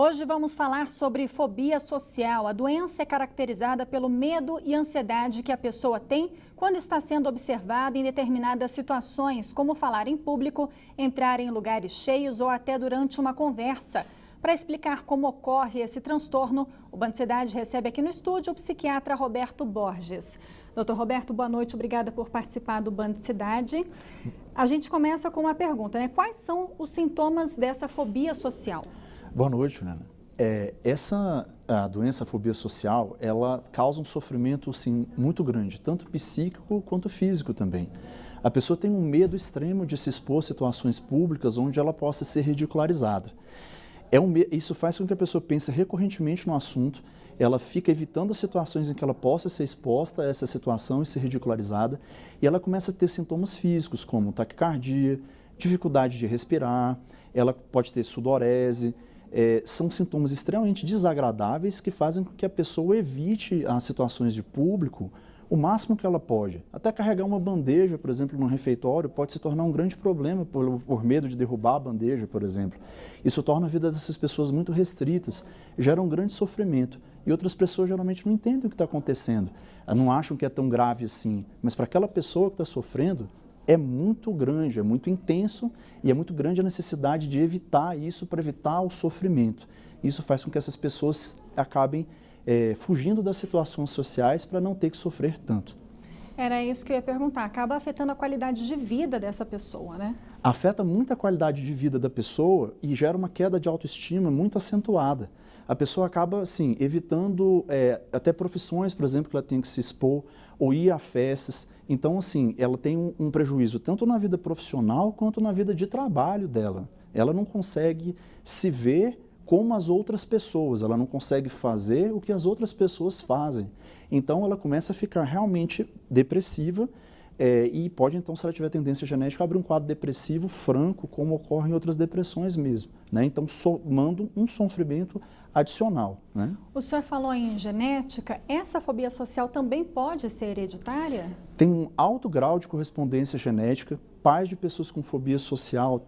Hoje vamos falar sobre fobia social. A doença é caracterizada pelo medo e ansiedade que a pessoa tem quando está sendo observada em determinadas situações, como falar em público, entrar em lugares cheios ou até durante uma conversa. Para explicar como ocorre esse transtorno, o Band Cidade recebe aqui no estúdio o psiquiatra Roberto Borges. Doutor Roberto, boa noite, obrigada por participar do Band Cidade. A gente começa com uma pergunta, né? Quais são os sintomas dessa fobia social? Boa noite, Juliana. A doença, a fobia social, ela causa um sofrimento, sim, muito grande, tanto psíquico quanto físico também. A pessoa tem um medo extremo de se expor a situações públicas onde ela possa ser ridicularizada. Isso faz com que a pessoa pense recorrentemente no assunto, ela fica evitando as situações em que ela possa ser exposta a essa situação e ser ridicularizada, e ela começa a ter sintomas físicos, como taquicardia, dificuldade de respirar, ela pode ter sudorese. São sintomas extremamente desagradáveis que fazem com que a pessoa evite as situações de público o máximo que ela pode. Até carregar uma bandeja, por exemplo, num refeitório, pode se tornar um grande problema por medo de derrubar a bandeja, por exemplo. Isso torna a vida dessas pessoas muito restritas, gera um grande sofrimento. E outras pessoas geralmente não entendem o que está acontecendo, não acham que é tão grave assim. Mas para aquela pessoa que está sofrendo, é muito grande, é muito intenso e é muito grande a necessidade de evitar isso para evitar o sofrimento. Isso faz com que essas pessoas acabem fugindo das situações sociais para não ter que sofrer tanto. Era isso que eu ia perguntar. Acaba afetando a qualidade de vida dessa pessoa, né? Afeta muito a qualidade de vida da pessoa e gera uma queda de autoestima muito acentuada. A pessoa acaba, assim, evitando até profissões, por exemplo, que ela tem que se expor ou ir a festas. Então, assim, ela tem um prejuízo tanto na vida profissional quanto na vida de trabalho dela. Ela não consegue se ver como as outras pessoas, ela não consegue fazer o que as outras pessoas fazem. Então, ela começa a ficar realmente depressiva e pode, então, se ela tiver tendência genética, abrir um quadro depressivo franco, como ocorre em outras depressões mesmo, né? Então, somando um sofrimento adicional, né? O senhor falou em genética, essa fobia social também pode ser hereditária? Tem um alto grau de correspondência genética. Pais de pessoas com fobia social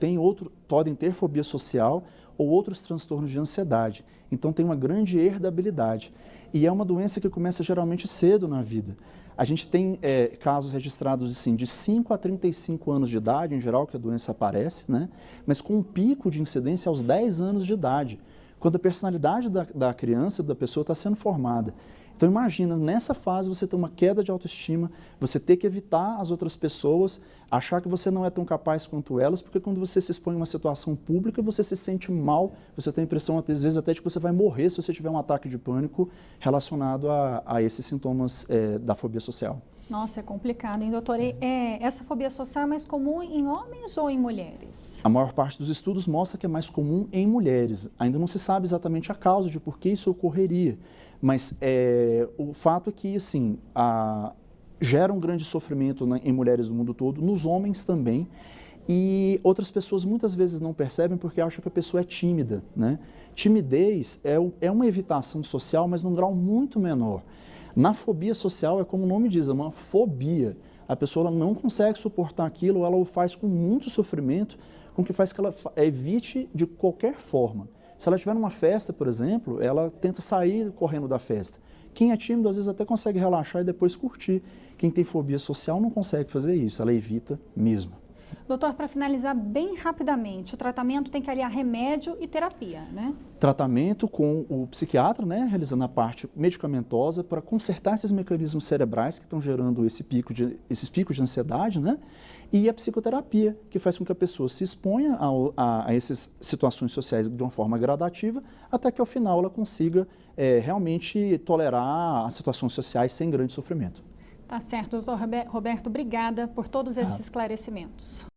podem ter fobia social ou outros transtornos de ansiedade. Então tem uma grande herdabilidade. E é uma doença que começa geralmente cedo na vida. A gente tem casos registrados assim, de 5 a 35 anos de idade, em geral, que a doença aparece, né? Mas com um pico de incidência aos 10 anos de idade, quando a personalidade da criança, da pessoa, está sendo formada. Então imagina, nessa fase você ter uma queda de autoestima, você ter que evitar as outras pessoas, achar que você não é tão capaz quanto elas, porque quando você se expõe em uma situação pública, você se sente mal, você tem a impressão, às vezes, até de que você vai morrer se você tiver um ataque de pânico relacionado a esses sintomas da fobia social. Nossa, é complicado, hein, doutor? Essa fobia social é mais comum em homens ou em mulheres? A maior parte dos estudos mostra que é mais comum em mulheres. Ainda não se sabe exatamente a causa de por que isso ocorreria, mas o fato é que, assim, gera um grande sofrimento em mulheres do mundo todo, nos homens também, e outras pessoas muitas vezes não percebem porque acham que a pessoa é tímida, né? Timidez é uma evitação social, mas num grau muito menor. Na fobia social, é como o nome diz, é uma fobia. A pessoa ela não consegue suportar aquilo, ela o faz com muito sofrimento, com que faz que ela evite de qualquer forma. Se ela estiver numa festa, por exemplo, ela tenta sair correndo da festa. Quem é tímido, às vezes, até consegue relaxar e depois curtir. Quem tem fobia social não consegue fazer isso, ela evita mesmo. Doutor, para finalizar bem rapidamente, o tratamento tem que aliar remédio e terapia, né? Tratamento com o psiquiatra, né, realizando a parte medicamentosa para consertar esses mecanismos cerebrais que estão gerando esses picos de ansiedade, né? E a psicoterapia, que faz com que a pessoa se exponha a essas situações sociais de uma forma gradativa, até que ao final ela consiga realmente tolerar as situações sociais sem grande sofrimento. Tá certo, doutor Roberto, obrigada por todos esses esclarecimentos.